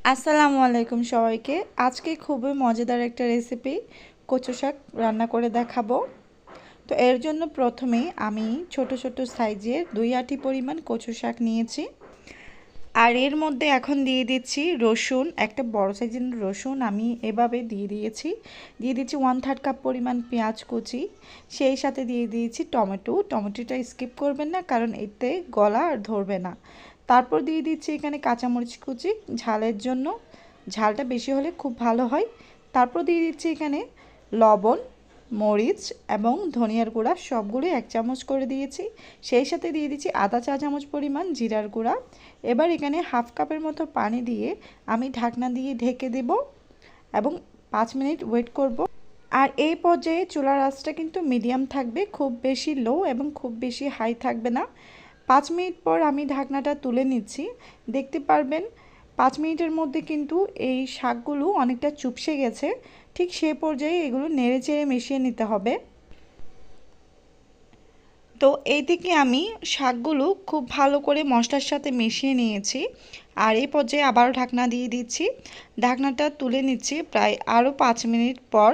আসসালামু আলাইকুম সবাইকে। আজকে খুবই মজাদার একটা রেসিপি কচু শাক রান্না করে দেখাবো। তো এর জন্য প্রথমে আমি ছোট ছোট সাইজের 2 আঁটি পরিমাণ কচু শাক নিয়েছি। আর এর মধ্যে এখন দিয়ে দিচ্ছি রসুন, একটা বড় সাইজের রসুন আমি এভাবে দিয়ে দিয়েছি। দিয়ে দিচ্ছি 1/3 কাপ পরিমাণ পেঁয়াজ কুচি, সেই সাথে দিয়ে দিয়েছি টমেটোটা স্কিপ করবেন না, কারণ এতে গলা আর ধরবে না। তারপর দিয়ে দিচ্ছি এখানে কাঁচামরিচ কুচি ঝালের জন্য, ঝালটা বেশি হলে খুব ভালো হয়। তারপর দিয়ে দিচ্ছি এখানে লবণ, মরিচ এবং ধনিয়ার গুঁড়া সবগুলো 1 চামচ করে দিয়েছি। সেই সাথে দিয়ে দিচ্ছি আধা চা চামচ পরিমাণ জিরার গুঁড়া। এবার এখানে 1/2 কাপের মতো পানি দিয়ে আমি ঢাকনা দিয়ে ঢেকে দেব এবং 5 মিনিট ওয়েট করব। আর এই পর্যায়ে চুলার আঁচটা কিন্তু মিডিয়াম থাকবে, খুব বেশি লো এবং খুব বেশি হাই থাকবে না। 5 মিনিট পর আমি ঢাকনাটা তুলে নিচ্ছি। দেখতে পারবেন 5 মিনিটের মধ্যে কিন্তু এই শাকগুলো অনেকটা চুপসে গেছে। ঠিক সেই পর্যায়ে এগুলো নেড়ে চেড়ে মিশিয়ে নিতে হবে। তো এইদিকে আমি শাকগুলো খুব ভালো করে মশলার সাথে মিশিয়ে নিয়েছি। আর এই পর্যায়ে আবারও ঢাকনা দিয়ে দিচ্ছি। ঢাকনাটা তুলে নিচ্ছি প্রায় আরও 5 মিনিট পর।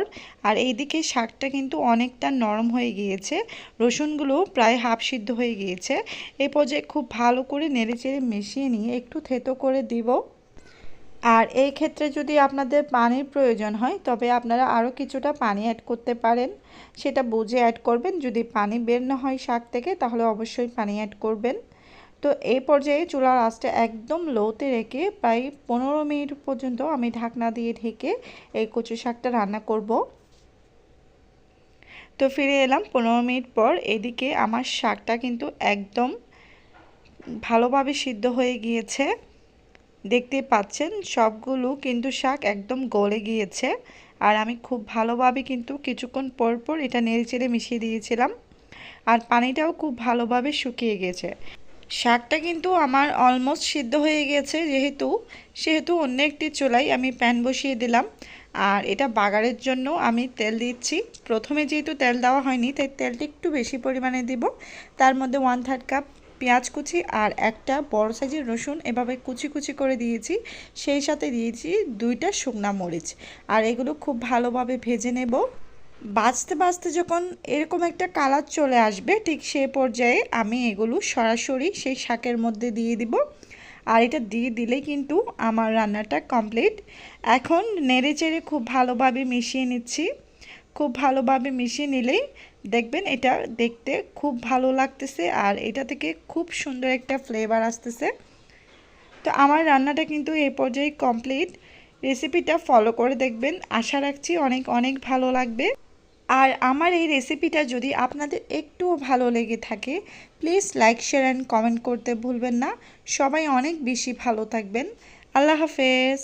আর এইদিকে শাকটা কিন্তু অনেকটা নরম হয়ে গিয়েছে, রসুনগুলো প্রায় হাফ সিদ্ধ হয়ে গিয়েছে। এই পর্যায়ে খুব ভালো করে নেড়েচেড়ে মিশিয়ে নিয়ে একটু থেতো করে দিব। আর এই ক্ষেত্রে যদি আপনাদের পানির প্রয়োজন হয় তবে আপনারা আরও কিছুটা পানি অ্যাড করতে পারেন, সেটা বুঝে অ্যাড করবেন। যদি পানি বের না হয় শাক থেকে তাহলে অবশ্যই পানি অ্যাড করবেন। তো এই পর্যায়ে চুলার আঁচটা একদম লোতে রেখে প্রায় 15 মিনিট পর্যন্ত আমি ঢাকনা দিয়ে ঢেকে এই কচু শাকটা রান্না করব। তো ফিরে এলাম 15 মিনিট পর। এদিকে আমার শাকটা কিন্তু একদম ভালোভাবে সিদ্ধ হয়ে গিয়েছে। দেখতে পাচ্ছেন সবগুলো কিন্তু শাক একদম গলে গিয়েছে। আর আমি খুব ভালোভাবে কিন্তু কিছুক্ষণ পর পর এটা নেড়েচেড়ে মিশিয়ে দিয়েছিলাম। আর পানিটাও খুব ভালোভাবে শুকিয়ে গেছে। শাকটা কিন্তু আমার অলমোস্ট সিদ্ধ হয়ে গেছে, সেহেতু অন্য একটি চুলায় আমি প্যান বসিয়ে দিলাম। আর এটা বাগারের জন্য আমি তেল দিচ্ছি। প্রথমে যেহেতু তেল দেওয়া হয়নি তাই তেলটা একটু বেশি পরিমাণে দিব। তার মধ্যে 1/3 কাপ পেঁয়াজ কুচি আর একটা বড় সাইজের রসুন এভাবে কুচি কুচি করে দিয়েছি। সেই সাথে দিয়েছি 2টা শুকনা মরিচ। আর এগুলো খুব ভালোভাবে ভেজে নেব। বাজতে বাজতে যখন এরকম একটা কালার চলে আসবে ঠিক সেই পর্যায়ে আমি এগুলো সরাসরি সেই শাকের মধ্যে দিয়ে দিব। আর এটা দিয়ে দিলেই কিন্তু আমার রান্নাটা কমপ্লিট। এখন নেড়েচেড়ে খুব ভালোভাবে মিশিয়ে নিচ্ছি। খুব ভালোভাবে মিশিয়ে নিলেই দেখবেন এটা দেখতে খুব ভালো লাগতেছে আর এটা থেকে খুব সুন্দর একটা ফ্লেভার আসতেছে। তো আমার রান্নাটা কিন্তু এই পর্যায়ে কমপ্লিট। রেসিপিটা ফলো করে দেখবেন, আশা রাখছি অনেক অনেক ভালো লাগবে। আর আমার এই রেসিপিটা যদি আপনাদের একটুও ভালো লেগে থাকে please like share and comment করতে ভুলবেন না। সবাই অনেক বেশি ভালো থাকবেন। আল্লাহ হাফেজ।